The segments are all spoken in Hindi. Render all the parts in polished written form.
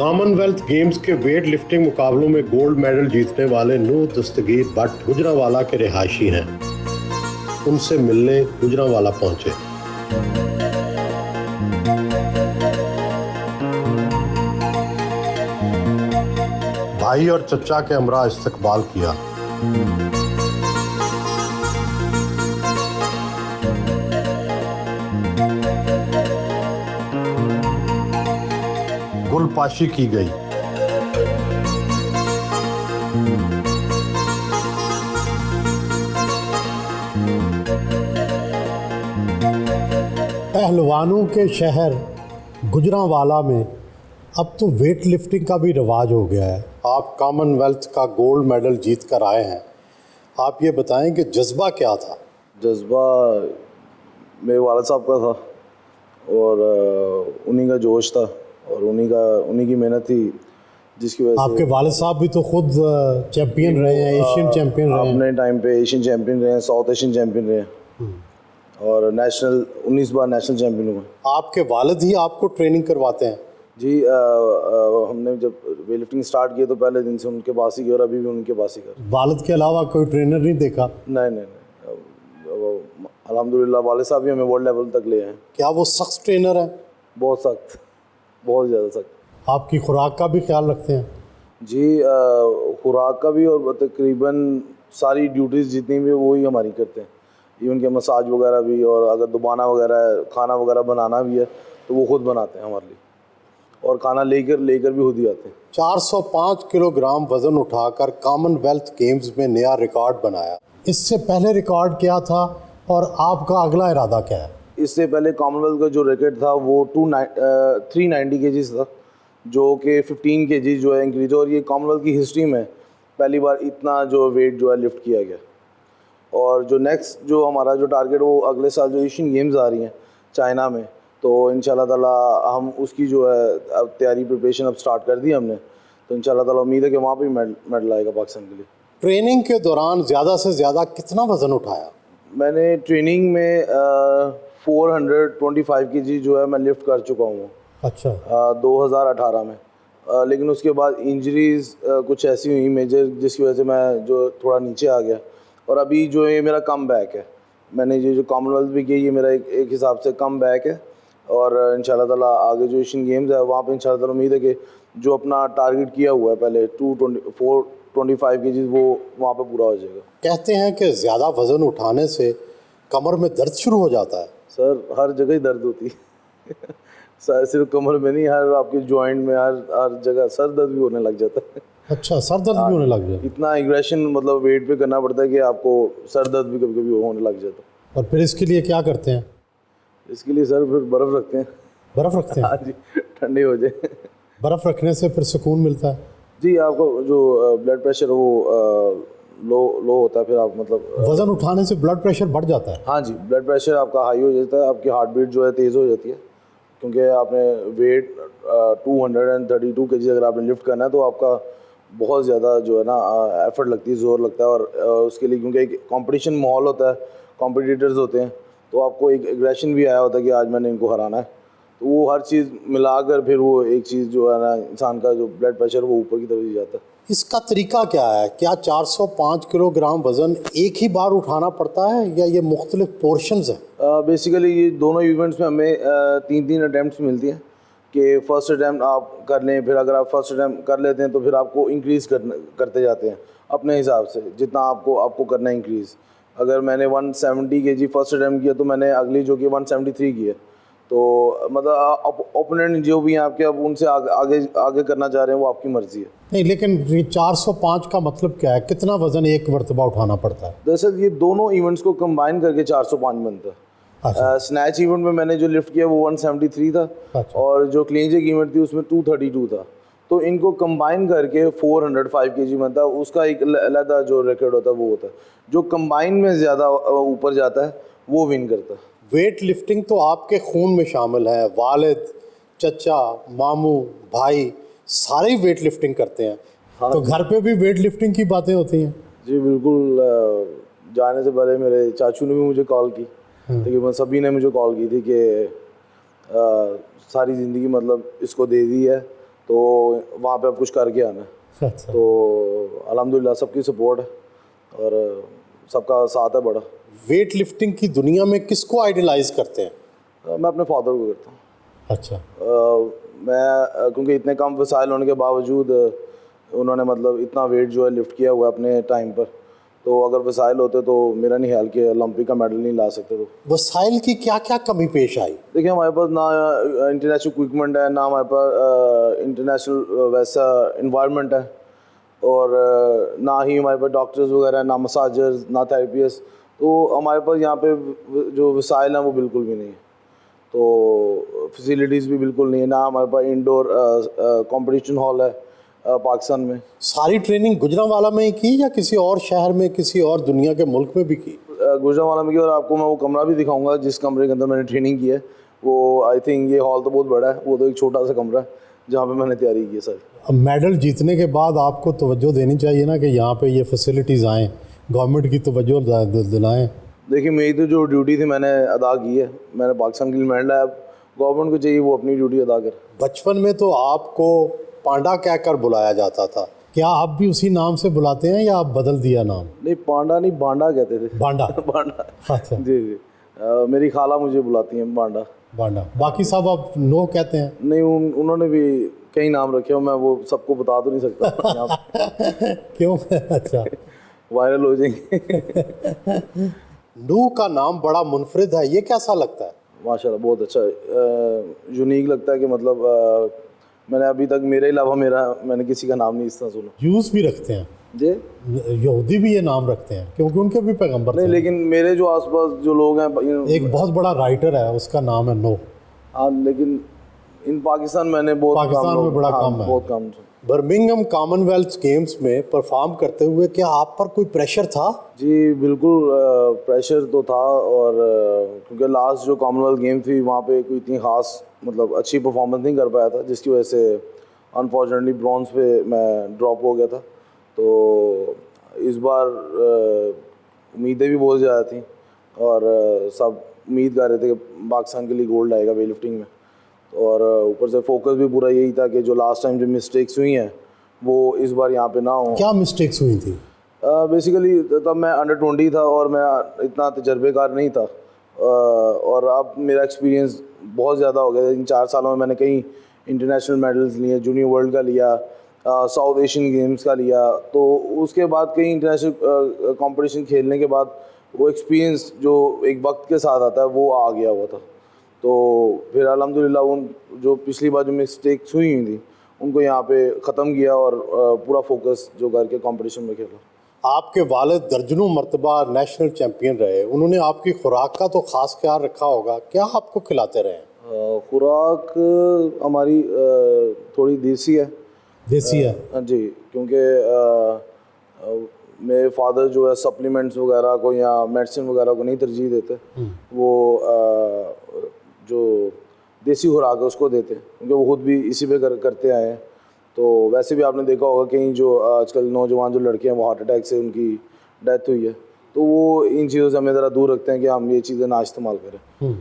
कॉमनवेल्थ गेम्स के वेट लिफ्टिंग मुकाबलों में गोल्ड मेडल जीतने वाले नूर दस्तगीर भट्ट गुजरांवाला के रिहायशी हैं। उनसे मिलने गुजरांवाला पहुंचे। भाई और चचा के हमरा इस्तकबाल किया। गुलपाशी की गई। पहलवानों के शहर गुजरांवाला में अब तो वेट लिफ्टिंग का भी रिवाज हो गया है। आप कॉमनवेल्थ का गोल्ड मेडल जीत कर आए हैं। आप ये बताएं कि जज्बा क्या था? जज्बा मेरे वालिद साहब का था और उन्हीं का जोश था और उन्हीं की मेहनत थी जिसकी वजह से। आपके वालिद साहब भी तो खुद चैंपियन रहे हैं, एशियन चैंपियन रहे हैं। अपने टाइम पे एशियन चैंपियन रहे हैं, साउथ एशियन चैंपियन रहे हैं और नेशनल 19 बार नेशनल चैंपियन हुए। आपके वालिद ही आपको ट्रेनिंग करवाते हैं? जी, हमने जब वेट लिफ्टिंग स्टार्ट किया तो पहले दिन से उनके पास ही किया और अभी भी उनके पास ही कर। वालिद के अलावा कोई ट्रेनर नहीं देखा? नहीं, अल्हम्दुलिल्लाह वालिद साहब भी हमें वर्ल्ड लेवल तक ले आए। क्या वो सख्त ट्रेनर है? बहुत सख्त, बहुत ज़्यादा सख्त। आपकी खुराक का भी ख्याल रखते हैं? जी, खुराक का भी और तकरीबन सारी ड्यूटीज़ जितनी भी वो ही हमारी करते हैं। इवन के मसाज वगैरह भी, और अगर दुबाना वगैरह है, खाना वगैरह बनाना भी है तो वो खुद बनाते हैं हमारे लिए, और खाना लेकर भी खुद ही आते हैं। 405 किलोग्राम वजन उठाकर कॉमनवेल्थ गेम्स में नया रिकॉर्ड बनाया। इससे पहले रिकॉर्ड क्या था और आपका अगला इरादा क्या है? इससे पहले कॉमनवेल्थ का जो रिकॉर्ड था वो 390 केजीज था, जो कि 15 केजीज जो है इंक्रीज, और ये कॉमनवेल्थ की हिस्ट्री में पहली बार इतना जो वेट जो है लिफ्ट किया गया। और जो नेक्स्ट जो हमारा जो टारगेट वो अगले साल जो एशियन गेम्स आ रही हैं चाइना में, तो इंशाल्लाह ताला हम उसकी जो है अब तैयारी प्रिपरेशन अब स्टार्ट कर दी हमने, तो इंशाल्लाह ताला उम्मीद है कि वहाँ पे मेडल आएगा पाकिस्तान के लिए। ट्रेनिंग के दौरान ज़्यादा से ज़्यादा कितना वज़न उठाया? मैंने ट्रेनिंग में 425 केजी जो है मैं लिफ्ट कर चुका हूँ। अच्छा। 2018 में, लेकिन उसके बाद इंजरीज़ कुछ ऐसी हुई मेजर जिसकी वजह से मैं जो थोड़ा नीचे आ गया, और अभी जो ये मेरा कम बैक है। मैंने ये जो कॉमनवेल्थ भी किया ये मेरा एक हिसाब से कम बैक है, और इंशाल्लाह ताला आगे जो एशियन गेम्स है वहाँ पे इंशाल्लाह ताला उम्मीद है कि जो अपना टारगेट किया हुआ है पहले 425 केजीज वो वहाँ पे पूरा हो जाएगा। कहते हैं कि ज़्यादा वज़न उठाने से कमर में दर्द शुरू हो जाता है। सर हर जगह ही दर्द होती है सर सिर्फ कमर में नहीं, हर आपके जॉइंट में, हर जगह सर दर्द भी होने लग जाता है। अच्छा, सर दर्द भी होने लग जाता है? इतना एग्रेशन मतलब वेट पे करना पड़ता है कि आपको सर दर्द भी कभी कभी होने लग जाता है। और फिर इसके लिए क्या करते हैं? इसके लिए सर फिर बर्फ़ रखते हैं। बर्फ़ रखते हैं? हाँ जी, ठंडी हो जाए। बर्फ़ रखने से फिर सुकून मिलता है? जी, आपको जो ब्लड प्रेशर वो लो होता है, फिर आप मतलब वज़न उठाने से ब्लड प्रेशर बढ़ जाता है? हाँ जी, ब्लड प्रेशर आपका हाई हो जाता है, आपकी हार्ट बीट जो है तेज़ हो जाती है, क्योंकि आपने वेट 232 केजी अगर आपने लिफ्ट करना है तो आपका बहुत ज़्यादा जो है ना एफर्ट लगती है, ज़ोर लगता है, और उसके लिए क्योंकि एक कंपटीशन माहौल होता है, कॉम्पिटिटर्स होते हैं, तो आपको एक एग्रेशन भी आया होता है कि आज मैंने इनको हराना है, तो वो हर चीज़ मिलाकर फिर वो एक चीज़ जो है ना इंसान का जो ब्लड प्रेशर वो ऊपर की तरफ ही जाता है। इसका तरीका क्या है? क्या 405 किलोग्राम वज़न एक ही बार उठाना पड़ता है या ये मुख्तलिफ पोर्शंस हैं? बेसिकली ये दोनों इवेंट्स में हमें 3 अटैम्प्ट्स मिलती हैं कि फ़र्स्ट अटैम्प्ट आप कर लें, फिर अगर आप फर्स्ट अटैम्प्ट कर लेते हैं तो फिर आपको इंक्रीज़ करते जाते हैं अपने हिसाब से, जितना आपको करना है इंक्रीज़। अगर मैंने 170 केजी फर्स्ट अटैम्प्ट किया तो मैंने अगली जो कि 173 की है, तो मतलब ओपोनेंट जो भी हैं आपके, अब उनसे आगे करना चाह रहे हैं वो आपकी मर्ज़ी है। नहीं, लेकिन 405 का मतलब क्या है? कितना वज़न एक मरतबा उठाना पड़ता है? दरअसल ये दोनों इवेंट्स को कंबाइन करके 405 बनता है। अच्छा। स्नैच इवेंट में मैंने जो लिफ्ट किया वो 173 था। अच्छा। और जो क्लीन जेक इवेंट थी उसमें 232 था, तो इनको कंबाइन करके 405 केजी बनता है। उसका एक अलग जो रिकॉर्ड होता है वो होता है, जो कंबाइन में ज़्यादा ऊपर जाता है वो विन करता है। वेट लिफ्टिंग तो आपके खून में शामिल है। वालिद, चचा, मामू, भाई सारे वेट लिफ्टिंग करते हैं। हाँ, तो घर पे भी वेट लिफ्टिंग की बातें होती हैं? जी बिल्कुल। जाने से पहले मेरे चाचू ने भी मुझे कॉल की, तकरीबन सभी ने मुझे कॉल की थी कि सारी ज़िंदगी मतलब इसको दे दी है तो वहाँ पे अब कुछ करके आना है। अच्छा। तो अल्हम्दुलिल्लाह सबकी सपोर्ट है और सबका साथ है बड़ा। वेट लिफ्टिंग की दुनिया में किसको आइडलाइज करते हैं? मैं अपने फादर को करता हूँ। अच्छा। मैं क्योंकि इतने कम वसाइल होने के बावजूद उन्होंने मतलब इतना वेट जो है लिफ्ट किया हुआ है अपने टाइम पर, तो अगर वसाइल होते तो मेरा नहीं ख्याल कि ओलंपिक का मेडल नहीं ला सकते। तो वसाइल की क्या क्या कमी पेश आई? देखिए हमारे पास ना इंटरनेशनल इक्विपमेंट है, ना हमारे पास इंटरनेशनल वैसा इन्वायरमेंट है, और ना ही हमारे पास डॉक्टर्स वगैरह, ना मसाजर्स, ना थेरेपिस्ट। तो हमारे पास यहाँ पे जो वसाइल हैं वो बिल्कुल भी नहीं है, तो फैसिलिटीज़ भी बिल्कुल नहीं है। ना हमारे पास इंडोर कंपटीशन हॉल है पाकिस्तान में। सारी ट्रेनिंग गुजरांवाला में ही की या किसी और शहर में, किसी और दुनिया के मुल्क में भी की? गुजरांवाला में की, और आपको मैं वो कमरा भी दिखाऊंगा जिस कमरे के अंदर मैंने ट्रेनिंग की है। वो आई थिंक ये हॉल तो बहुत बड़ा है, वो तो एक छोटा सा कमरा है जहाँ पे मैंने तैयारी की है सर। अब मेडल जीतने के बाद आपको तवज्जो देनी चाहिए ना कि यहाँ पे ये फैसिलिटीज़ आएँ, गवर्नमेंट की तवज्जो दिलाएँ। देखिए मेरी तो जो ड्यूटी थी मैंने अदा की है, मैंने पाकिस्तान के लिए मेडल लाया। गवर्नमेंट को चाहिए वो अपनी ड्यूटी अदा करे। बचपन में तो आपको पांडा कहकर बुलाया जाता था, क्या आप भी उसी नाम से बुलाते हैं या आप बदल दिया नाम? नहीं पांडा नहीं, बांडा कहते थे। बांडा। बांडा। अच्छा। जी जी। मेरी खाला मुझे बुलाती हैं बांडा। बांडा। बाकी सब आप नो कहते हैं? नहीं उन्होंने भी कई नाम रखे हो, मैं वो सबको बता तो नहीं सकता यहाँ पे। क्यों? अच्छा। वायरल हो जाएंगे। नू का नाम बड़ा मुनफरिद है, ये कैसा लगता है? माशाल्लाह बहुत अच्छा है, यूनिक लगता है कि मतलब मैंने अभी तक मेरे अलावा मैंने किसी का नाम नहीं इस तरह सुना। यूस भी रखते हैं जी, यहूदी भी ये नाम रखते हैं क्योंकि उनके भी पैगंबर नहीं थे। लेकिन मेरे जो आसपास जो लोग हैं एक बहुत बड़ा राइटर है, उसका नाम है नो। हाँ, लेकिन इन पाकिस्तान मैंने बहुत पाकिस्तान में बड़ा कम है। बहुत कम। बर्मिंघम कॉमनवेल्थ गेम्स में परफॉर्म करते हुए क्या आप पर कोई प्रेशर था? जी बिल्कुल, प्रेशर तो था, और क्योंकि लास्ट जो कॉमनवेल्थ गेम थी वहाँ पे कोई इतनी ख़ास मतलब अच्छी परफॉर्मेंस नहीं कर पाया था, जिसकी वजह से अनफॉर्चुनेटली ब्रॉन्ज पे मैं ड्रॉप हो गया था। तो इस बार उम्मीदें भी बहुत ज़्यादा थी, और सब उम्मीद कर रहे थे कि पाकिस्तान के लिए गोल्ड आएगा वेट लिफ्टिंग में, और ऊपर से फोकस भी पूरा यही था कि जो लास्ट टाइम जो मिस्टेक्स हुई हैं वो इस बार यहाँ पे ना हो। क्या मिस्टेक्स हुई थी? बेसिकली तब मैं अंडर 20 था और मैं इतना तजर्बेकार नहीं था, और अब मेरा एक्सपीरियंस बहुत ज़्यादा हो गया। इन 4 सालों में मैंने कई इंटरनेशनल मेडल्स लिए, जूनियर वर्ल्ड का लिया, साउथ एशियन गेम्स का लिया। तो उसके बाद कई इंटरनेशनल कंपटीशन खेलने के बाद वो एक्सपीरियंस जो एक वक्त के साथ आता है वो आ गया हुआ था। तो फिर अल्हम्दुलिल्लाह उन जो पिछली बार जो मिस्टेक्स हुई थी उनको यहाँ पे ख़त्म किया, और पूरा फोकस जो करके कंपटीशन में खेला। आपके वालिद दर्जनों मरतबा नेशनल चैम्पियन रहे, उन्होंने आपकी खुराक का तो ख़ास ख्याल रखा होगा, क्या आपको खिलाते रहे? खुराक हमारी थोड़ी देसी है। देसी है? जी, क्योंकि मेरे फादर जो है सप्लीमेंट्स वगैरह को या मेडिसिन वगैरह को नहीं तरजीह देते, वो जो देसी खुराक है उसको देते हैं, क्योंकि वो खुद भी इसी पे करते आए हैं। तो वैसे भी आपने देखा होगा कहीं जो आजकल नौजवान जो लड़के हैं वो हार्ट अटैक से उनकी डेथ हुई है, तो वो इन चीज़ों से हमें ज़रा दूर रखते हैं कि हम ये चीज़ें ना इस्तेमाल करें।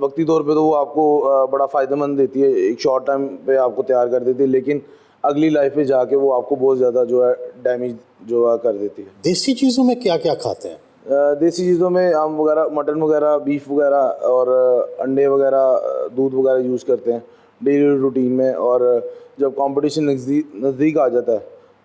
वक्ती तौर पे तो वो आपको बड़ा फ़ायदेमंद देती है, एक शॉर्ट टाइम पे आपको तैयार कर देती है, लेकिन अगली लाइफ में जाके वो आपको बहुत ज़्यादा जो है डैमेज जो है कर देती है। देसी चीज़ों में क्या क्या खाते हैं? देसी चीज़ों में हम वगैरह मटन वगैरह, बीफ वगैरह और अंडे वगैरह, दूध वगैरह यूज़ करते हैं डेली रूटीन में। और जब कंपटीशन नज़दीक आ जाता है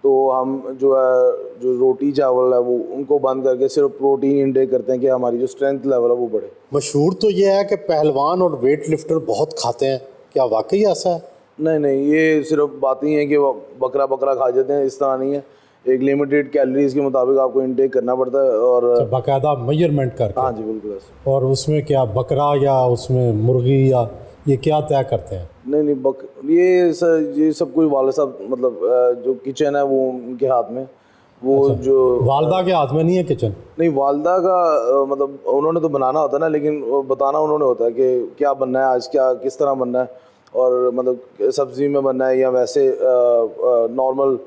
तो हम जो है जो रोटी चावल है वो उनको बंद करके सिर्फ प्रोटीन इनटेक करते हैं कि हमारी जो स्ट्रेंथ लेवल है वो बढ़े। मशहूर तो ये है कि पहलवान और वेट लिफ्टर बहुत खाते हैं, क्या वाकई ऐसा है? नहीं, ये सिर्फ बातें ही हैं कि वो बकरा खा जाते हैं, इस तरह नहीं है। एक लिमिटेड कैलोरीज के मुताबिक आपको इनटेक करना पड़ता है, और बाकायदा मेजरमेंट करके। हाँ जी बिल्कुल ऐसे। और उसमें क्या बकरा या उसमें मुर्गी या ये क्या तय करते हैं? नहीं, ये सब कोई वाले साहब मतलब जो किचन है वो उनके हाथ में, वो अच्छा, जो वालदा के हाथ में नहीं है किचन? नहीं, वालदा का मतलब उन्होंने तो बनाना होता है ना, लेकिन बताना उन्होंने होता है कि क्या बनना है आज, क्या किस तरह बनना है, और मतलब सब्ज़ी में बनना है या वैसे नॉर्मल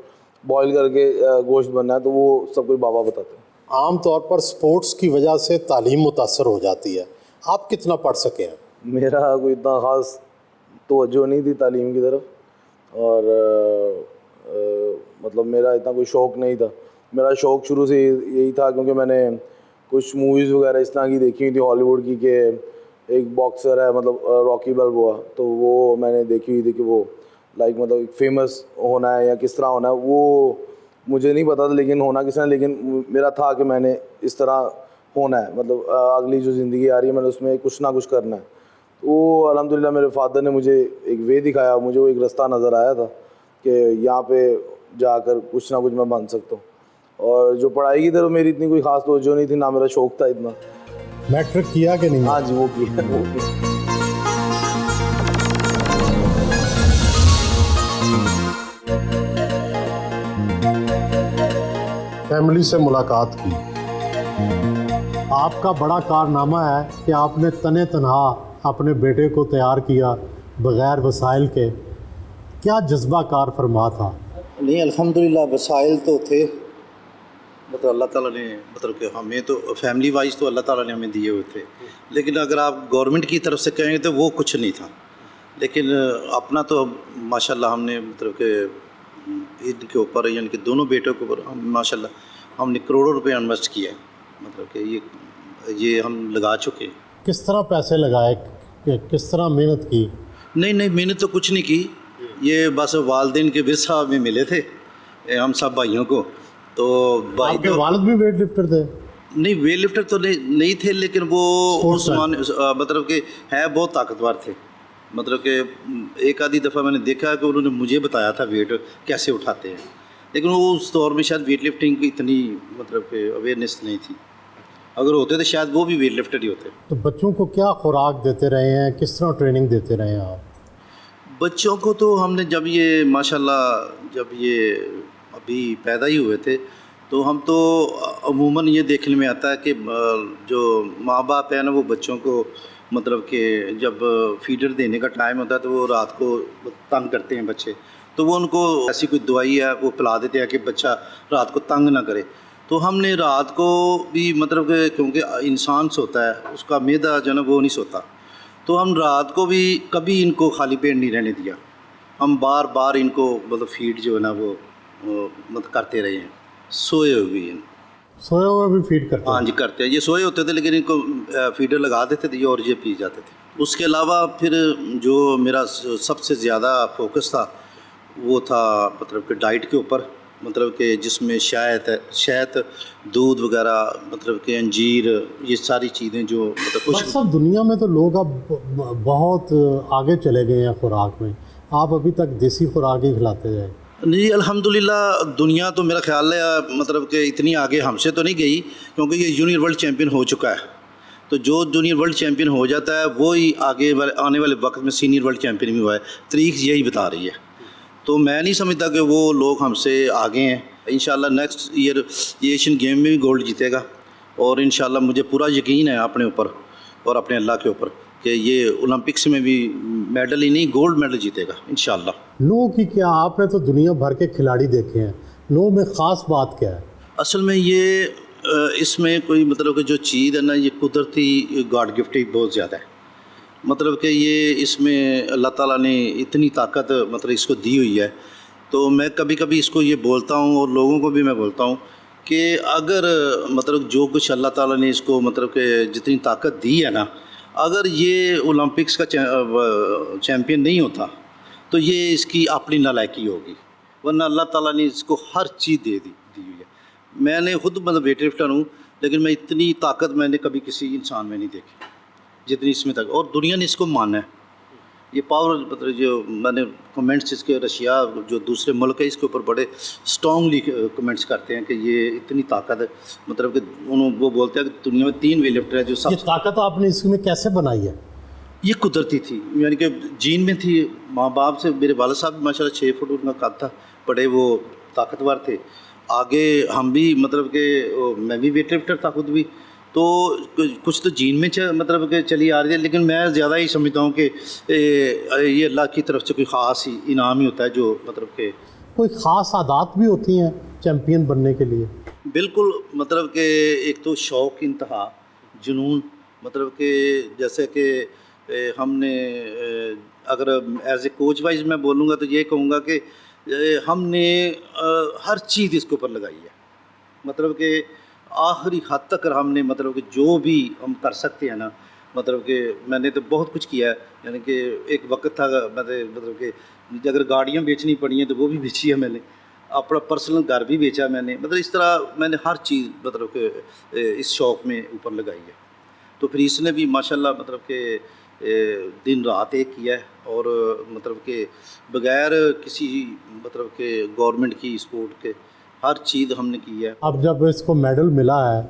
बॉईल करके गोश्त बनना है, तो वो सब कोई बाबा बताते हैं। आम तौर पर स्पोर्ट्स की वजह से तालीम मुतासर हो जाती है, आप कितना पढ़ सके हैं? मेरा कोई इतना ख़ास तवज्जो नहीं थी तालीम की तरफ, और मतलब मेरा इतना कोई शौक़ नहीं था। मेरा शौक़ शुरू से यही था क्योंकि मैंने कुछ मूवीज़ वगैरह इस तरह की देखी हुई थी हॉलीवुड की, कि एक बॉक्सर है मतलब रॉकी बल्बोआ, तो वो मैंने देखी हुई थी कि वो मतलब एक फेमस होना है या किस तरह होना है वो मुझे नहीं पता था, लेकिन होना किस तरह, लेकिन मेरा था कि मैंने इस तरह होना है, मतलब अगली जो ज़िंदगी आ रही है मैंने उसमें कुछ ना कुछ करना है। तो अल्हम्दुलिल्लाह मेरे फादर ने मुझे एक वे दिखाया, मुझे वो एक रास्ता नज़र आया था कि यहाँ पे जाकर कुछ ना कुछ मैं बन सकता हूँ। और जो पढ़ाई की तरफ मेरी इतनी कोई ख़ास तवज्जो नहीं थी, ना मेरा शौक़ था इतना। मैट्रिक किया कि नहीं? हाँ जी, वो किया, वो किया। फैमिली से मुलाकात की। आपका बड़ा कारनामा है कि आपने तने तनहा अपने बेटे को तैयार किया बग़ैर वसाइल के। क्या जज्बा कार फरमा था? नहीं, अल्हम्दुलिल्लाह वसाइल तो थे, मतलब अल्लाह ताला ने, मतलब कि हमें तो फैमिली वाइज तो अल्लाह ताला ने हमें दिए हुए थे, लेकिन अगर आप गवर्नमेंट की तरफ से कहेंगे तो वो कुछ नहीं था। लेकिन अपना तो माशाल्लाह हमने मतलब कि ईद के ऊपर यानी कि दोनों बेटों के ऊपर हम माशाल्लाह हमने करोड़ों रुपए इन्वेस्ट किया है, मतलब कि ये हम लगा चुके हैं। किस तरह पैसे लगाए, किस तरह मेहनत की? नहीं मेहनत तो कुछ नहीं की, ये बस वालिदैन के विरसा में मिले थे हम सब भाइयों को। तो भाई आपके तो वालिद भी वेट लिफ्टर थे? नहीं, वेट लिफ्टर तो नहीं थे, लेकिन वो Sports उस मतलब कि है बहुत ताकतवर थे। मतलब कि एक आधी दफ़ा मैंने देखा कि उन्होंने मुझे बताया था वेट कैसे उठाते हैं, लेकिन वो उस दौर में शायद वेट लिफ्टिंग की इतनी मतलब कि अवेयरनेस नहीं थी। अगर होते तो शायद वो भी वेट लिफ्टर ही होते। तो बच्चों को क्या खुराक देते रहे हैं, किस तरह ट्रेनिंग देते रहे हैं आप? बच्चों को तो हमने जब ये माशाल्लाह जब ये अभी पैदा ही हुए थे तो हम तो अमूमन ये देखने में आता है कि जो माँ बाप है ना वो बच्चों को मतलब कि जब फीडर देने का टाइम होता है तो वो रात को तंग करते हैं बच्चे, तो वो उनको ऐसी कोई दवाई है वो पिला देते हैं कि बच्चा रात को तंग ना करे। तो हमने रात को भी मतलब कि क्योंकि इंसान सोता है उसका मैदा जो है ना वो नहीं सोता, तो हम रात को भी कभी इनको खाली पेट नहीं रहने दिया। हम बार बार इनको मतलब फीड जो है ना वो मतलब करते रहे हैं, सोए हुए भी हैं। सोए हुए भी फीड करते हाँ हैं? जी करते हैं, ये सोए होते थे लेकिन इनको फीडर लगा देते थे और ये पी जाते थे। उसके अलावा फिर जो मेरा सबसे ज़्यादा फोकस था वो था मतलब कि डाइट के ऊपर, मतलब कि जिसमें शहद दूध वगैरह मतलब कि अंजीर ये सारी चीज़ें जो मतलब कुछ सब दुनिया में तो लोग अब बहुत आगे चले गए हैं खुराक में, आप अभी तक देसी खुराक ही खिलाते हैं। नहीं, अल्हम्दुलिल्लाह दुनिया तो मेरा ख्याल है मतलब कि इतनी आगे हमसे तो नहीं गई, क्योंकि ये जूनियर वर्ल्ड चैम्पियन हो चुका है। तो जो जूनियर वर्ल्ड चैम्पियन हो जाता है वो ही आगे आने वाले वक्त में सीनियर वर्ल्ड चैम्पियन भी हुआ है, तारीख यही बता रही है। तो मैं नहीं समझता कि वो लोग हमसे आगे हैं। इंशाल्लाह नेक्स्ट ईयर ये एशियन गेम में भी गोल्ड जीतेगा और इंशाल्लाह मुझे पूरा यकीन है अपने ऊपर और अपने अल्लाह के ऊपर कि ये ओलंपिक्स में भी मेडल ही नहीं गोल्ड मेडल जीतेगा इंशाल्लाह। नो की क्या, आपने तो दुनिया भर के खिलाड़ी देखे हैं, नो में ख़ास बात क्या है? असल में ये इसमें कोई मतलब कि जो चीज़ है ना ये कुदरती गॉड गिफ्ट बहुत ज़्यादा है। मतलब कि ये इसमें अल्लाह ताला ने इतनी ताकत मतलब इसको दी हुई है। तो मैं कभी कभी इसको ये बोलता हूँ और लोगों को भी मैं बोलता हूँ कि अगर मतलब जो कुछ अल्लाह ताला ने इसको मतलब कि जितनी ताकत दी है ना, अगर ये ओलंपिक्स का चैम्पियन नहीं होता तो ये इसकी अपनी नालायकी होगी, वरना अल्लाह ताला ने इसको हर चीज़ दी हुई है। मैंने खुद मतलब वेट लिफ्टर हूँ, लेकिन मैं इतनी ताकत मैंने कभी किसी इंसान में नहीं देखी जितनी इसमें तक, और दुनिया ने इसको माना है। ये पावर मतलब जो मैंने कमेंट्स इसके रशिया जो दूसरे मुल्क है इसके ऊपर बड़े स्ट्रॉन्गली कमेंट्स करते हैं कि ये इतनी ताकत है, मतलब कि वो बोलते हैं कि दुनिया में 3 वेट लिफ्टर है जो सब। ये ताकत आपने इसमें कैसे बनाई है? ये कुदरती थी, यानी कि जीन में थी। माँ बाप से मेरे वालिद साहब माशाल्लाह 6 फुट उनका कद था, बड़े वो ताकतवर थे। आगे हम भी मतलब कि मैं भी वेट लिफ्टर था खुद भी, तो कुछ तो जीन में मतलब कि चली आ रही है, लेकिन मैं ज़्यादा ही समझता हूँ कि ये अल्लाह की तरफ से कोई ख़ास ही इनाम ही होता है जो मतलब कि कोई ख़ास आदत भी होती हैं चैम्पियन बनने के लिए? बिल्कुल, मतलब कि एक तो शौक़ इंतहा, जुनून, मतलब कि जैसे कि हमने अगर एज ए कोच वाइज मैं बोलूँगा तो ये कहूँगा कि हमने हर चीज़ इसके ऊपर लगाई है, मतलब कि आखिरी हद तक हमने मतलब कि जो भी हम कर सकते हैं ना, मतलब कि मैंने तो बहुत कुछ किया है। यानी कि एक वक्त था मतलब कि अगर गाड़ियाँ बेचनी पड़ी हैं तो वो भी बेची है मैंने, अपना पर्सनल घर भी बेचा मैंने, मतलब इस तरह मैंने हर चीज़ मतलब कि इस शौक़ में ऊपर लगाई है। तो फिर इसने भी माशाल्लाह मतलब कि दिन रात एक किया है, और मतलब कि बग़ैर किसी मतलब कि गवर्नमेंट की सपोर्ट के हर चीज़ हमने की है। अब जब इसको मेडल मिला है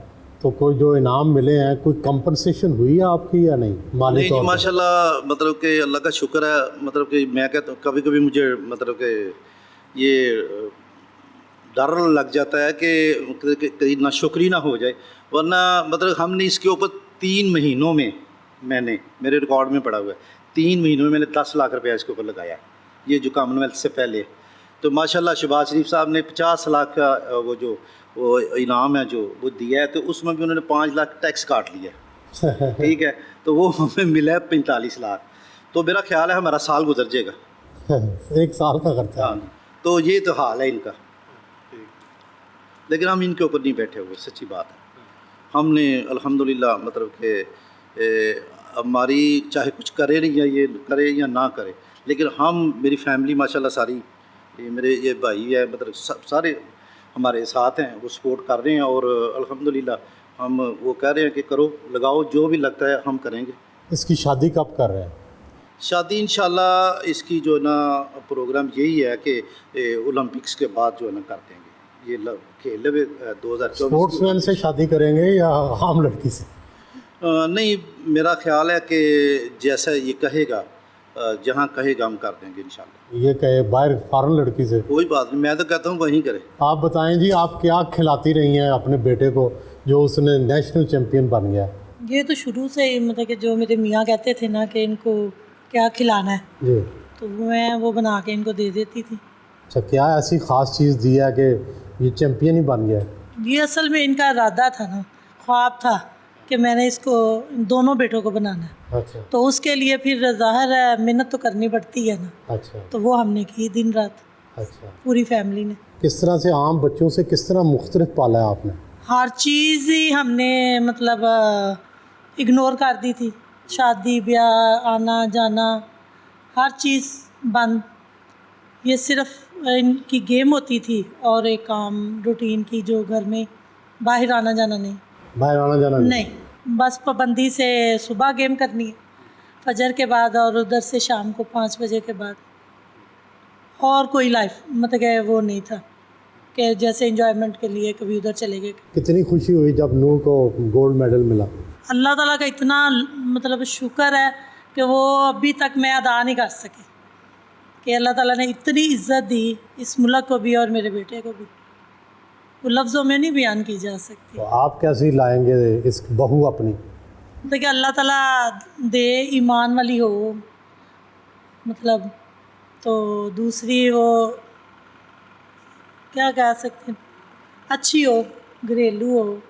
तो कोई जो इनाम मिले हैं, कोई कंपनसेशन हुई है आपकी या नहीं माली नहीं जी, तौर पर? माशाल्लाह मतलब कि अल्लाह का शुक्र है। मतलब कि मैं कहता हूँ कभी कभी मुझे मतलब कि ये डर लग जाता है कि कहीं नाशुक्री ना हो जाए, वरना मतलब हमने इसके ऊपर 3 महीनों में मेरे रिकॉर्ड में पड़ा हुआ है, 3 महीनों में मैंने 10 लाख रुपया इसके ऊपर लगाया, ये जो कॉमनवेल्थ से पहले। तो माशाल्लाह शहबाज शरीफ साहब ने 50 लाख का वो इनाम है जो वो दिया है, तो उसमें भी उन्होंने 5 लाख टैक्स काट लिया है। ठीक है, तो वो हमें मिला है 45 लाख। तो मेरा ख्याल है हमारा साल गुजर जाएगा। एक साल का खर्चा। हाँ, तो ये तो हाल है इनका, लेकिन हम इनके ऊपर नहीं बैठे हुए, सच्ची बात है। हमने अल्हम्दुलिल्लाह मतलब कि हमारी चाहे कुछ करे नहीं, या ये करे या ना करे, लेकिन मेरी फैमिली माशाल्लाह सारी, मेरे ये भाई है, मतलब सब सारे हमारे साथ हैं, वो सपोर्ट कर रहे हैं, और अल्हम्दुलिल्लाह हम वो कह रहे हैं कि करो, लगाओ, जो भी लगता है हम करेंगे। इसकी शादी कब कर रहे हैं? शादी इंशाल्लाह इसकी जो है ना प्रोग्राम यही है कि ओलंपिक्स के बाद जो है ना कर देंगे, ये खेल 2024। स्पोर्ट्समैन से शादी करेंगे या आम लड़की से? नहीं, मेरा ख्याल है कि जैसा ये कहेगा, जहाँ कहेगा हम कर देंगे इंशाल्लाह। ये कहे बाहर फॉरेन लड़की से? कोई बात नहीं, मैं तो कहता हूँ वहीं करे। आप बताएं जी, आप क्या खिलाती रही हैं अपने बेटे को जो उसने नेशनल चैम्पियन बन गया? ये तो शुरू से ही मतलब कि जो मेरे मियाँ कहते थे ना कि इनको क्या खिलाना है, जी, तो मैं वो बना के इनको दे देती थी। अच्छा, क्या ऐसी ख़ास चीज़ दी है कि ये चैम्पियन ही बन गया? ये असल में इनका इरादा था ना, ख्वाब था कि मैंने इसको दोनों बेटों को बनाना है। अच्छा तो उसके लिए फिर ज़ाहिर है मेहनत तो करनी पड़ती है ना, अच्छा तो वो हमने की दिन रात, अच्छा। पूरी फैमिली ने। किस तरह से आम बच्चों से किस तरह मुख्तलिफ पाला है आपने? हर चीज़ ही हमने मतलब इग्नोर कर दी थी, शादी ब्याह आना जाना हर चीज़ बंद। ये सिर्फ इनकी गेम होती थी और एक काम रूटीन की, जो घर में बाहर आना जाना नहीं, बाहर आना जाना नहीं, बस पाबंदी से सुबह गेम करनी है फजर के बाद, और उधर से शाम को 5 बजे के बाद, और कोई लाइफ मतलब कि वो नहीं था कि जैसे एंजॉयमेंट के लिए कभी उधर चले गए। कितनी खुशी हुई जब नूह को गोल्ड मेडल मिला? अल्लाह ताला का इतना मतलब शुक्र है कि वो अभी तक मैं अदा नहीं कर सकी, कि अल्लाह ताला ने इतनी इज़्ज़त दी इस मुल्क को भी और मेरे बेटे को भी, वो लफ्ज़ों में नहीं बयान की जा सकती। तो आप कैसे लाएंगे इस बहू अपनी? देखिए अल्लाह ताला दे ईमान वाली हो, मतलब, तो दूसरी वो क्या कह सकते हैं, अच्छी हो, घरेलू हो,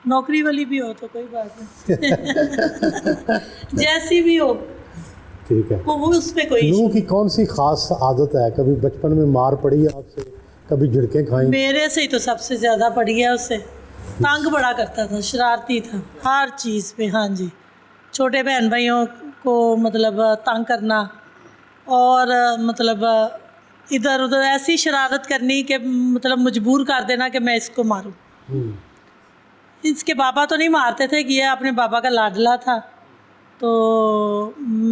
नौकरी वाली भी हो तो कोई बात नहीं जैसी भी हो, ठीक है। वो उस पर कोई नूह की कौन सी ख़ास आदत है? कभी बचपन में मार पड़ी है आपसे, कभी झिड़कें खाई? मेरे से ही तो सबसे ज़्यादा पड़ी है, उससे तंग बड़ा करता था, शरारती था हर चीज़ पे। हाँ जी, छोटे बहन भाइयों को मतलब तंग करना, और मतलब इधर उधर ऐसी शरारत करनी कि मतलब मजबूर कर देना कि मैं इसको मारूं। इसके पापा तो नहीं मारते थे कि ये अपने पापा का लाडला था, तो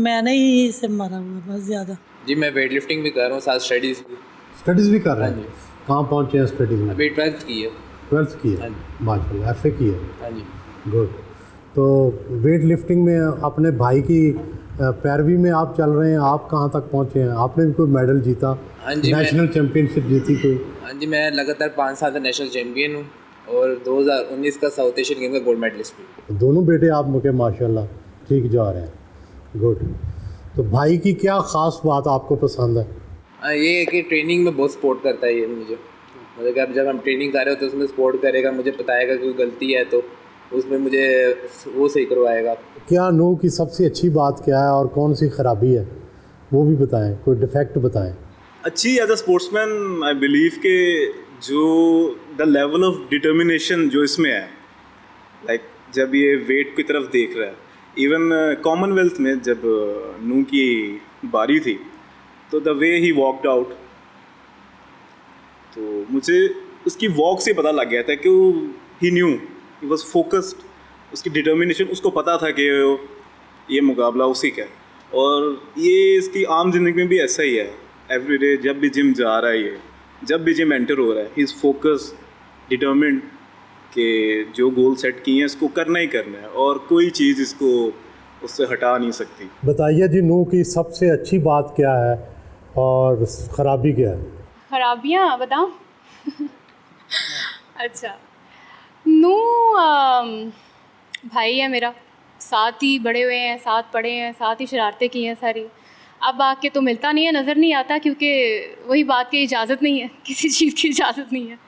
मैंने ही इसे मारा हुआ बस ज़्यादा। जी, मैं वेट लिफ्टिंग भी कर रहा हूँ, साथ स्टडीज़ भी। स्टडीज़ भी कर रहे हाँ हैं? जी। कहाँ पहुँचे हैं स्टडीज़ में? अभी 12th की है। 12th की है? हाँ जी। माशाल्लाह, FA की है? हाँ जी। गुड। तो वेट लिफ्टिंग में अपने भाई की पैरवी में आप चल रहे हैं, आप कहाँ तक पहुँचे हैं? आपने भी कोई मेडल जीता? हाँ जी, नेशनल चैम्पियनशिप जीती कोई? हाँ जी, मैं लगातार 5 साल से नेशनल चैम्पियन हूँ, और 2019 का साउथ एशियन गेम का गोल्ड मेडलिस्ट भी। दोनों बेटे आप मुझे माशाल्लाह ठीक जा रहे हैं, गुड। तो भाई की क्या ख़ास बात आपको पसंद है? हाँ, ये है कि ट्रेनिंग में बहुत सपोर्ट करता है ये मुझे, मतलब कि अब जब हम ट्रेनिंग कर रहे हो तो उसमें सपोर्ट करेगा, मुझे बताएगा कि कोई गलती है तो उसमें मुझे वो सही करवाएगा। क्या नूह की सबसे अच्छी बात क्या है और कौन सी ख़राबी है वो भी बताएं, कोई डिफेक्ट बताएं। अच्छी as a sportsman I believe के जो द लेवल ऑफ डिटर्मिनेशन जो इसमें है, लाइक जब ये वेट की तरफ देख रहा है, इवन कॉमनवेल्थ में जब नू की बारी थी तो the way he walked out, तो मुझे उसकी वॉक से पता लग गया था कि ही न्यू, ही वॉज फोकस्ड, उसकी डिटर्मिनेशन, उसको पता था कि ये मुकाबला उसी का है। और ये इसकी आम ज़िंदगी में भी ऐसा ही है, एवरी डे जब भी जिम जा रहा है, ये जब भी जिम एंटर हो रहा है, ही इज़ फोकस, डिटर्मिन्ड कि जो गोल सेट किए हैं इसको करना ही करना है और कोई चीज़ इसको उससे हटा नहीं सकती। बताइए जी, नू की सबसे अच्छी बात क्या है और ख़राबी क्या है? खराबियाँ बताऊँ? अच्छा, नू भाई है मेरा, साथ ही बड़े हुए हैं, साथ पढ़े हैं, साथ ही शरारतें की हैं सारी। अब आके तो मिलता नहीं है, नज़र नहीं आता, क्योंकि वही बात की इजाज़त नहीं है, किसी चीज़ की इजाज़त नहीं है।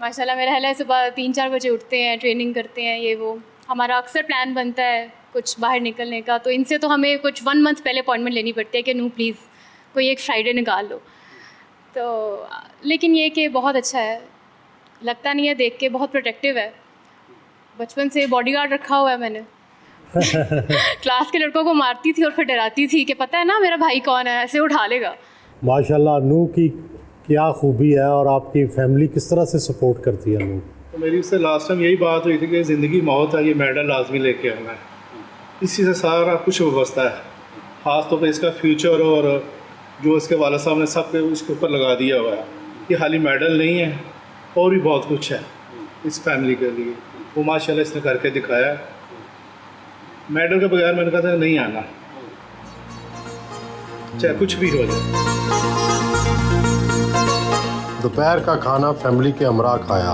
माशाल्लाह मेरा हल है, सुबह 3-4 बजे उठते हैं, ट्रेनिंग करते हैं, ये वो। हमारा अक्सर प्लान बनता है कुछ बाहर निकलने का, तो इनसे तो हमें कुछ 1 मंथ पहले अपॉइंटमेंट लेनी पड़ती है कि नू प्लीज़ कोई एक फ्राइडे निकाल लो। तो लेकिन ये कि बहुत अच्छा है, लगता नहीं है देख के, बहुत प्रोटेक्टिव है। बचपन से बॉडीगार्ड रखा हुआ है मैंने। क्लास के लड़कों को मारती थी और फिर डराती थी कि पता है ना मेरा भाई कौन है, ऐसे उठा लेगा। माशाल्लाह, नू की क्या खूबी है और आपकी फैमिली किस तरह से सपोर्ट करती है नू? तो मेरी उससे लास्ट टाइम यही बात हुई थी कि ज़िंदगी मौत है, ये मेडल लाजमी लेके आना है, इसी से सारा कुछ व्यवस्था है। ख़ास तौर पर इसका फ्यूचर और जो इसके वाला साहब ने सब इसके ऊपर लगा दिया हुआ है। ये खाली मेडल नहीं है, और भी बहुत कुछ है इस फैमिली के लिए, वो माशाल्लाह इसने करके दिखाया। मेडल के बगैर मैंने कहा था नहीं आना, चाहे कुछ भी हो जाए। दोपहर का खाना फैमिली के हमरा खाया।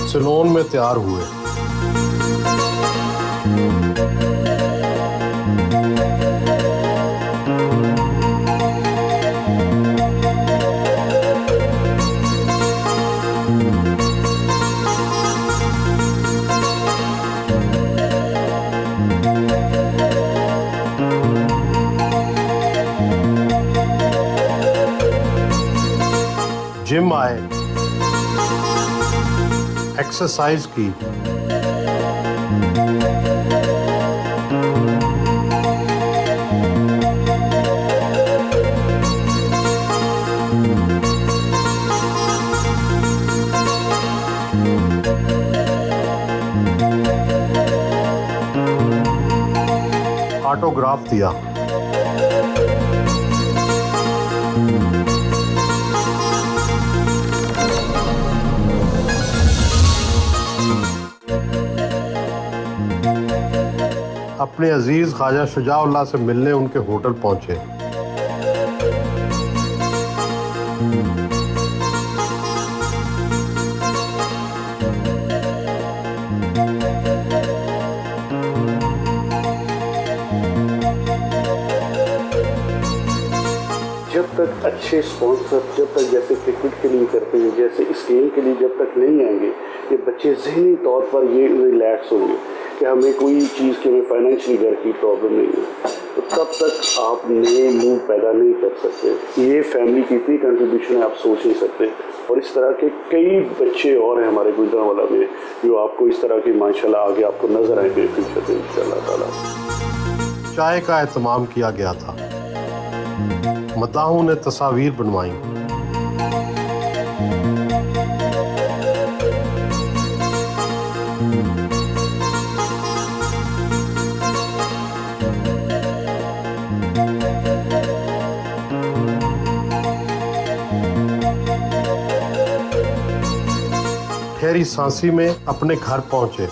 सिलोन में तैयार हुए। जिम आए, एक्सरसाइज की, ऑटोग्राफ दिया। अपने अजीज ख्वाजा शुजाउल्लाह से मिलने उनके होटल पहुंचे। जब तक अच्छे स्पॉन्सर, जब तक जैसे क्रिकेट के लिए करते हैं, जैसे इस गेम के लिए जब तक नहीं आएंगे, ये बच्चे ज़हनी तौर पर ये रिलैक्स होंगे कि हमें कोई चीज़ की, हमें फाइनेंशियली घर की प्रॉब्लम नहीं है, तो तब तक आप नए मूव पैदा नहीं कर सकते। ये फैमिली की इतनी कंट्रीब्यूशन है, आप सोच नहीं सकते। और इस तरह के कई बच्चे और हैं हमारे गुजरांवाला में, जो आपको इस तरह के माशाल्लाह आगे आपको नज़र आएंगे फ्यूचर में इंशाअल्लाह ताला। चाय का एहतमाम किया गया था। मदाहों ने तस्वीर बनवाई। ठहरी सांसी में अपने घर पहुंचे।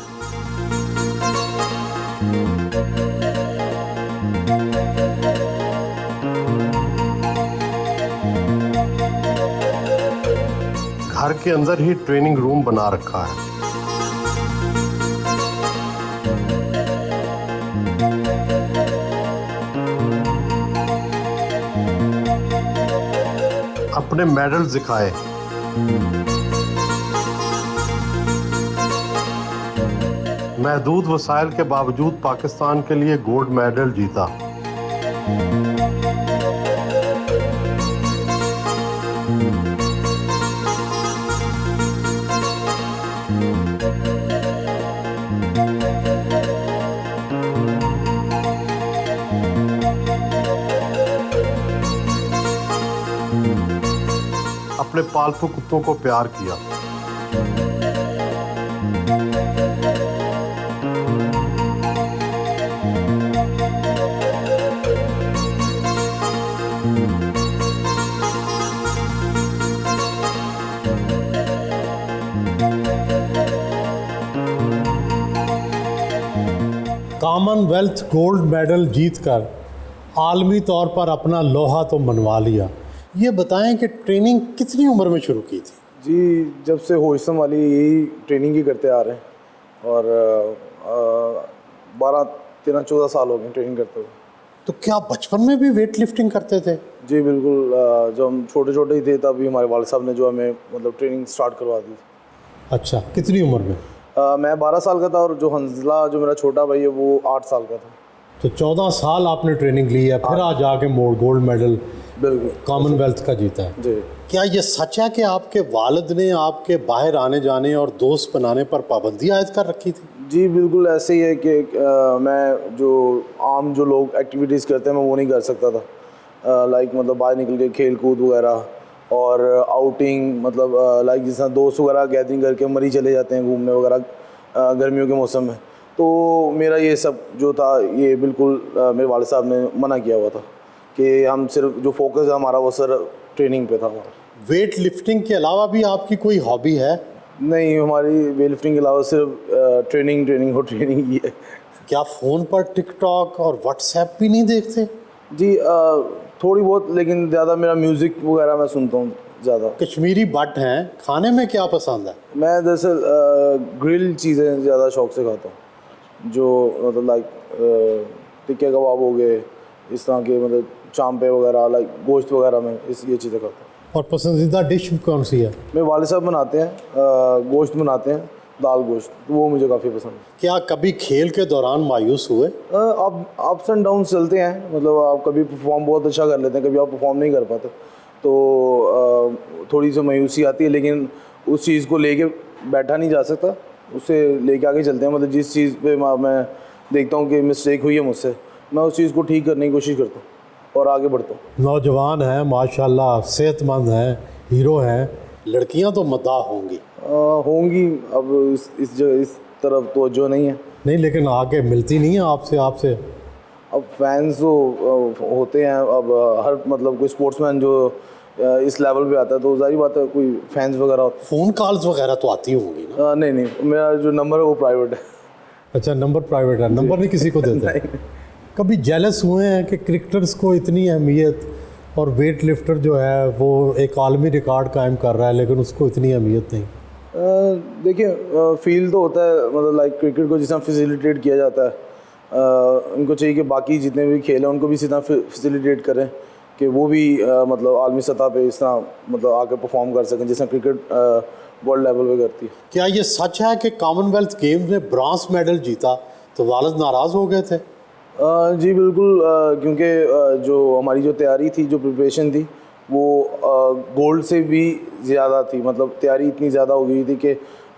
घर के अंदर ही ट्रेनिंग रूम बना रखा है। अपने मेडल दिखाए। महदूद वसाइल के बावजूद पाकिस्तान के लिए गोल्ड मेडल जीता। अपने पालतू कुत्तों को प्यार किया। कॉमनवेल्थ गोल्ड मेडल जीतकर आलमी तौर पर अपना लोहा तो मनवा लिया। ये बताएं कि ट्रेनिंग कितनी उम्र में शुरू की थी? जी, जब से होश संभाली यही ट्रेनिंग ही करते आ रहे हैं और 12-13-14 साल हो गए ट्रेनिंग करते हुए। तो क्या बचपन में भी वेट लिफ्टिंग करते थे? जी बिल्कुल, जब हम छोटे छोटे ही थे तभी हमारे वालिद साहब ने जो हमें मतलब ट्रेनिंग स्टार्ट करवा दी। अच्छा, कितनी उम्र में? मैं 12 साल का था और जो हंजला जो मेरा छोटा भाई है वो 8 साल का था। तो 14 साल आपने ट्रेनिंग ली है, फिर आज आके गोल्ड मेडल बिल्कुल कॉमनवेल्थ का जीता है। जी। क्या ये सच है कि आपके वालिद ने आपके बाहर आने जाने और दोस्त बनाने पर पाबंदी आयद कर रखी थी? जी बिल्कुल ऐसे ही है कि मैं जो आम जो लोग एक्टिविटीज़ करते हैं मैं वो नहीं कर सकता था। लाइक मतलब बाहर निकल के खेल कूद वगैरह और आउटिंग, मतलब लाइक जिस तरह दोस्त वगैरह गैदरिंग करके मरी चले जाते हैं घूमने वगैरह गर्मियों के मौसम में। तो मेरा ये सब जो था ये बिल्कुल मेरे वालिद साहब ने मना किया हुआ था कि हम सिर्फ जो फोकस है हमारा वो सर ट्रेनिंग पे था हमारा। वेट लिफ्टिंग के अलावा भी आपकी कोई हॉबी है? नहीं, हमारी वेट लिफ्टिंग के अलावा सिर्फ ट्रेनिंग और ट्रेनिंग ही है। क्या फ़ोन पर टिकटॉक और व्हाट्सएप भी नहीं देखते? जी थोड़ी बहुत, लेकिन ज़्यादा मेरा म्यूज़िक वगैरह मैं सुनता हूँ ज़्यादा। कश्मीरी बट हैं, खाने में क्या पसंद है? मैं दरअसल ग्रिल चीज़ें ज़्यादा शौक से खाता हूँ, जो मतलब लाइक टिक्के कबाब हो गए, इस तरह के मतलब चांपे वगैरह, लाइक गोश्त वगैरह में ये चीज़ें खाता हूँ। और पसंदीदा डिश कौन सी है? मेरे वालिद साहब बनाते हैं, गोश्त बनाते हैं, दाल गोश्त, तो वो मुझे काफ़ी पसंद है। क्या कभी खेल के दौरान मायूस हुए? अब अप्स एंड डाउन चलते हैं, मतलब आप कभी परफॉर्म बहुत अच्छा कर लेते हैं, कभी आप परफॉर्म नहीं कर पाते, तो थोड़ी सी मायूसी आती है, लेकिन उस चीज़ को लेके बैठा नहीं जा सकता, उसे लेके आगे चलते हैं। मतलब जिस चीज़ पे मैं देखता हूँ कि मिस्टेक हुई है मुझसे, मैं उस चीज़ को ठीक करने की कोशिश करता हूँ और आगे बढ़ता हूँ। नौजवान हैं माशाल्लाह, सेहतमंद हैं, हीरो हैं, लड़कियां तो मद्दाह होंगी। होंगी, अब इस तरफ तो जो नहीं है। नहीं, लेकिन आगे मिलती नहीं है आपसे। अब फैंस तो होते हैं, अब हर मतलब कोई स्पोर्ट्समैन जो इस लेवल पे आता है तो जाहिर बात है कोई फैंस वगैरह होते हैं। फ़ोन कॉल्स वगैरह तो आती होंगी ना? नहीं, मेरा जो नंबर है वो प्राइवेट है। अच्छा, नंबर प्राइवेट है, नंबर नहीं किसी को देते? नहीं। कभी जेलस हुए हैं कि क्रिकेटर्स को इतनी अहमियत और वेट लिफ्टर जो है वो एक आलमी रिकॉर्ड कायम कर रहा है लेकिन उसको इतनी अहमियत नहीं? देखिए, फील तो होता है, मतलब लाइक क्रिकेट को जिस तरह फैसिलिटेट किया जाता है, उनको चाहिए कि बाकी जितने भी खेल हैं उनको भी इसी तरह फैसिलिटेट करें कि वो भी मतलब आलमी सतह पे इस तरह मतलब आकर परफॉर्म कर सकें जिस तरह क्रिकेट वर्ल्ड लेवल पे करती है। क्या ये सच है कि कॉमनवेल्थ गेम्स में ब्रॉन्ज मेडल जीता तो वालिद नाराज़ हो गए थे? जी बिल्कुल, क्योंकि जो हमारी जो तैयारी थी, जो प्रिपरेशन थी, वो गोल्ड से भी ज़्यादा थी। मतलब तैयारी इतनी ज़्यादा हो गई थी कि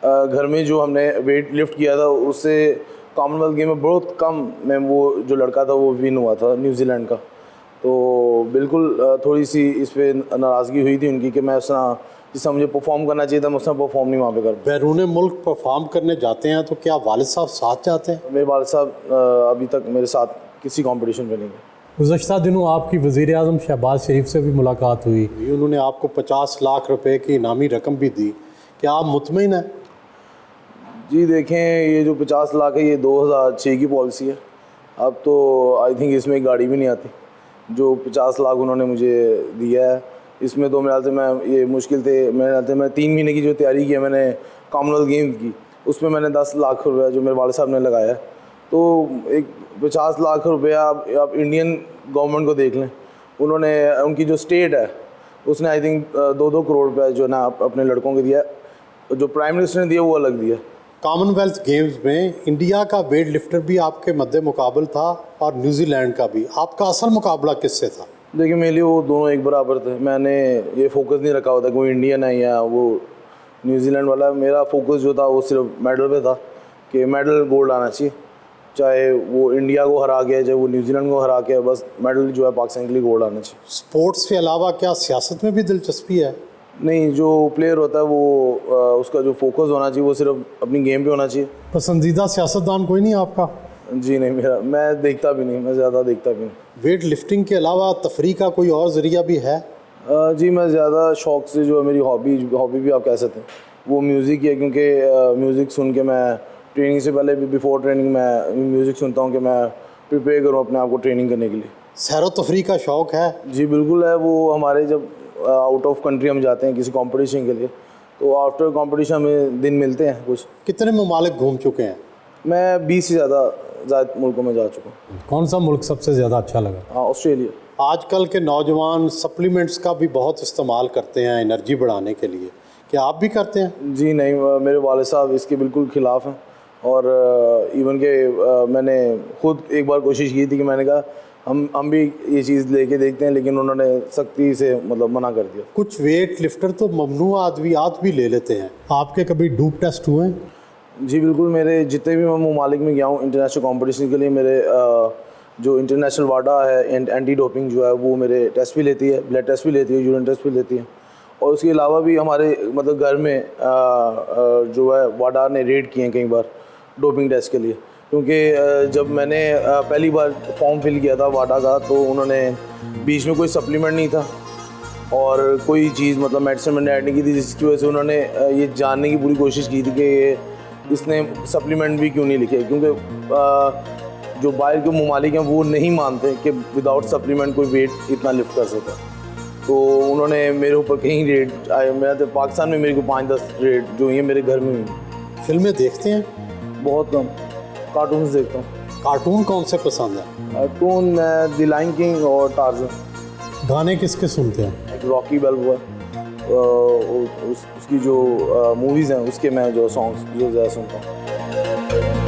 घर में जो हमने वेट लिफ्ट किया था उससे कॉमनवेल्थ गेम में बहुत कम में वो जो लड़का था वो विन हुआ था न्यूजीलैंड का। तो बिल्कुल थोड़ी सी इस पर नाराज़गी हुई थी उनकी कि मैं उस तरह जिस तरह मुझे परफॉर्म करना चाहिए था मैं उस तरह परफॉर्म नहीं वहाँ पे कर। बैरून मुल्क परफॉर्म करने जाते हैं तो क्या वालिद साहब साथ जाते हैं? मेरे वालिद साहब अभी तक मेरे साथ किसी कंपटीशन में नहीं गए। गुज़श्ता दिनों आपकी वज़ीर आज़म शहबाज शरीफ से भी मुलाकात हुई, उन्होंने आपको 50 लाख रुपए की इनामी रकम भी दी, क्या आप मुतमईन हैं? जी देखें, ये जो 50 लाख है ये 2006 की पॉलिसी है। अब तो आई थिंक इसमें एक गाड़ी भी नहीं आती। जो 50 लाख उन्होंने मुझे दिया है इसमें तो मेरे ख्याल से मैं ये मुश्किल थे, मेरे ख्याल से मैं 3 महीने की जो तैयारी की है मैंने कॉमनवेल्थ गेम्स की, उसमें मैंने 10 लाख रुपया जो मेरे वालिद साहब ने लगाया है। तो एक 50 लाख रुपया आप इंडियन गवर्नमेंट को देख लें, उन्होंने उनकी जो स्टेट है उसने आई थिंक 2-2 करोड़ रुपया जो ना अपने लड़कों को दिया, जो प्राइम मिनिस्टर ने दिया वो अलग दिया। कॉमनवेल्थ गेम्स में इंडिया का वेट लिफ्टर भी आपके मद्दे मुकाबल था और न्यूजीलैंड का भी। आपका असल मुकाबला किससे था? देखिए मेरे लिए वो दोनों एक बराबर थे। मैंने ये फोकस नहीं रखा होता कोई इंडियन है या वो न्यूजीलैंड वाला। मेरा फोकस जो था वो सिर्फ मेडल पे था कि मेडल गोल्ड आना चाहिए, चाहे वो इंडिया को हरा के चाहे वो न्यूजीलैंड को हरा के, बस मेडल जो है पाकिस्तान के लिए गोल्ड आना चाहिए। स्पोर्ट्स के अलावा क्या सियासत में भी दिलचस्पी है? नहीं, जो प्लेयर होता है वो उसका जो फोकस होना चाहिए वो सिर्फ अपनी गेम पे होना चाहिए। पसंदीदा सियासतदान कोई नहीं आपका? जी नहीं, मैं देखता भी नहीं, मैं ज़्यादा देखता भी नहीं। वेट लिफ्टिंग के अलावा तफरीह का कोई और ज़रिया भी है? जी मैं ज़्यादा शौक़ से जो है मेरी हॉबी भी आप कह सकते हैं वो म्यूज़िक ही है, क्योंकि म्यूज़िक सुन के मैं ट्रेनिंग से पहले भी बिफोर ट्रेनिंग मैं म्यूज़िक सुनता हूँ कि मैं प्रिपेयर करूँ अपने आप को ट्रेनिंग करने के लिए। सैर व तफरीह का शौक़ है? जी बिल्कुल है। वो हमारे जब आउट ऑफ कंट्री हम जाते हैं किसी कंपटीशन के लिए तो आफ्टर कंपटीशन हमें दिन मिलते हैं कुछ। कितने ममालिक घूम चुके हैं? मैं 20 से ज़्यादा मुल्कों में जा चुका हूँ। कौन सा मुल्क सबसे ज़्यादा अच्छा लगा? ऑस्ट्रेलिया। आजकल के नौजवान सप्लीमेंट्स का भी बहुत इस्तेमाल करते हैं एनर्जी बढ़ाने के लिए, क्या आप भी करते हैं? जी नहीं, मेरे वाले साहब इसके बिल्कुल ख़िलाफ़ हैं और इवन के मैंने खुद एक बार कोशिश की थी कि मैंने कहा हम भी ये चीज़ लेके देखते हैं, लेकिन उन्होंने सख्ती से मतलब मना कर दिया। कुछ वेट लिफ्टर तो ममनू अद्वियात भी ले लेते हैं, आपके कभी डूप टेस्ट हुए हैं? जी बिल्कुल, मेरे जितने भी मैं ममालिक में गया हूँ इंटरनेशनल कंपटीशन के लिए, मेरे जो इंटरनेशनल वाडा है एंटी डोपिंग जो है वो मेरे टेस्ट भी लेती है, ब्लड टेस्ट भी लेती है, यूरिन टेस्ट भी लेती है। और उसके अलावा भी हमारे मतलब घर में जो है वाडा ने रेड किए हैं कई बार डोपिंग टेस्ट के लिए, क्योंकि जब मैंने पहली बार फॉर्म फिल किया था वाडा का तो उन्होंने बीच में कोई सप्लीमेंट नहीं था और कोई चीज़ मतलब मेडिसिन मैंने ऐड नहीं की थी, जिसकी वजह से उन्होंने ये जानने की पूरी कोशिश की थी कि इसने सप्लीमेंट भी क्यों नहीं लिखे, क्योंकि जो बाहर के ममालिक हैं वो नहीं मानते कि विदाउट सप्लीमेंट कोई वेट इतना लिफ्ट कर सकता। तो उन्होंने मेरे ऊपर कहीं रेट आए, मेरा तो पाकिस्तान में मेरे को 5-10 रेट जो हैं मेरे घर में हुई। फिल्में देखते हैं? बहुत कम, कार्टून्स देखता हूँ। कार्टून कौन से पसंद है? कार्टून मैं द लायन किंग और टार्ज़न। गाने किसके सुनते हैं? रॉकी बैल्बोआ उसकी जो मूवीज़ हैं उसके मैं जो सॉन्ग्स जो ज़्यादा सुनता हूँ।